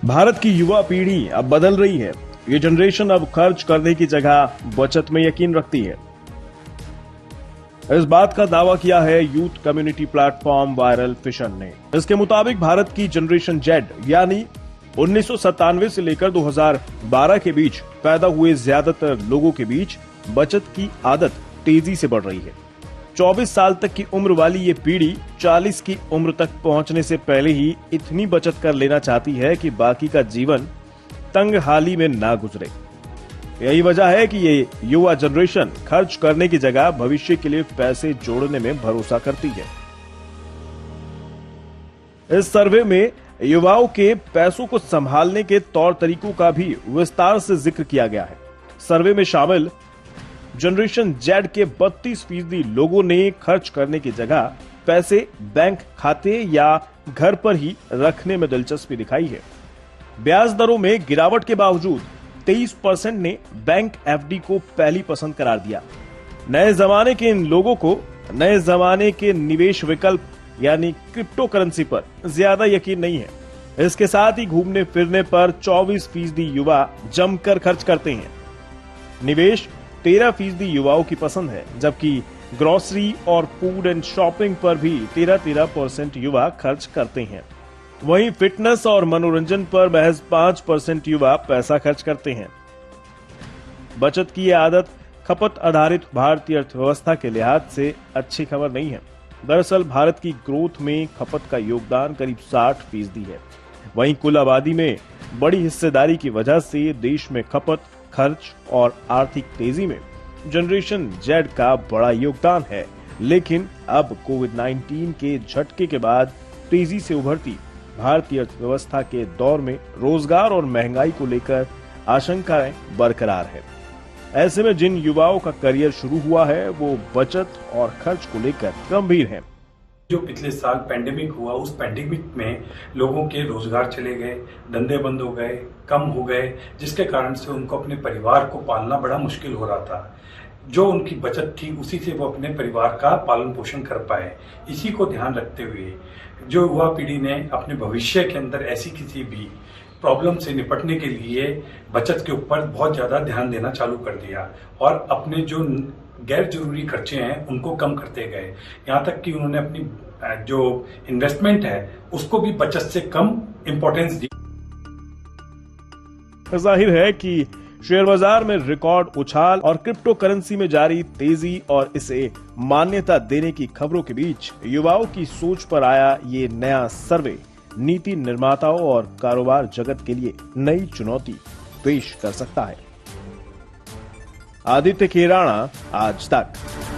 भारत की युवा पीढ़ी अब बदल रही है। ये जनरेशन अब खर्च करने की जगह बचत में यकीन रखती है। इस बात का दावा किया है youth community platform viral fission ने। इसके मुताबिक भारत की जनरेशन जेड यानी 1997 से लेकर 2012 के बीच पैदा हुए ज्यादातर लोगों के बीच बचत की आदत तेजी से बढ़ रही है। 24 साल तक की उम्र वाली ये पीढ़ी 40 की उम्र तक पहुंचने से पहले ही इतनी बचत कर लेना चाहती है कि बाकी का जीवन तंगहाली में ना गुजरे। यही वजह है कि ये युवा जनरेशन खर्च करने की जगह भविष्य के लिए पैसे जोड़ने में भरोसा करती है। इस सर्वे में युवाओं के पैसों को संभालने के तौर तरीकों का भी विस्तार से जिक्र किया गया है। सर्वे में शामिल जनरेशन जेड के 32% लोगों ने खर्च करने की जगह पैसे बैंक खाते या घर पर ही रखने में दिलचस्पी दिखाई है। ब्याज दरों में गिरावट के बावजूद 23% ने बैंक एफडी को पहली पसंद करार दिया। नए जमाने के इन लोगों को नए जमाने के निवेश विकल्प यानी क्रिप्टो करेंसी पर ज्यादा यकीन नहीं है। इसके साथ ही घूमने फिरने पर 24% युवा जमकर खर्च करते हैं। निवेश 13% युवाओं की पसंद है, जबकि ग्रोसरी और फूड एंड शॉपिंग पर भी 13% युवा खर्च करते हैं। वहीं फिटनेस और मनोरंजन पर महज 5% युवा पैसा खर्च करते हैं। बचत की यह आदत खपत आधारित भारतीय अर्थव्यवस्था के लिहाज से अच्छी खबर नहीं है। दरअसल भारत की ग्रोथ में खपत का योगदान करीब 60% है। वहीं कुल आबादी में बड़ी हिस्सेदारी की वजह से देश में खपत, खर्च और आर्थिक तेजी में जनरेशन जेड का बड़ा योगदान है। लेकिन अब कोविड-19 के झटके के बाद तेजी से उभरती भारतीय अर्थव्यवस्था के दौर में रोजगार और महंगाई को लेकर आशंकाएं बरकरार है। ऐसे में जिन युवाओं का करियर शुरू हुआ है वो बचत और खर्च को लेकर गंभीर हैं। जो पिछले साल पेंडेमिक हुआ, उस पेंडेमिक में लोगों के रोजगार चले गए, धंधे बंद हो गए, कम हो गए, जिसके कारण से उनको अपने परिवार को पालना बड़ा मुश्किल हो रहा था। जो उनकी बचत थी उसी से वो अपने परिवार का पालन पोषण कर पाए। इसी को ध्यान रखते हुए जो युवा पीढ़ी ने अपने भविष्य के अंदर ऐसी किसी भी प्रॉब्लम से निपटने के लिए बचत के ऊपर बहुत ज्यादा ध्यान देना चालू कर दिया और अपने जो गैर जरूरी खर्चे हैं उनको कम करते गए। यहाँ तक कि उन्होंने अपनी जो इन्वेस्टमेंट है उसको भी बचत से कम इंपॉर्टेंस दी। जाहिर है कि शेयर बाजार में रिकॉर्ड उछाल और क्रिप्टो करेंसी में जारी तेजी और इसे मान्यता देने की खबरों के बीच युवाओं की सोच पर आया ये नया सर्वे नीति निर्माताओं और कारोबार जगत के लिए नई चुनौती पेश कर सकता है। आदित्य केराणा, आज तक।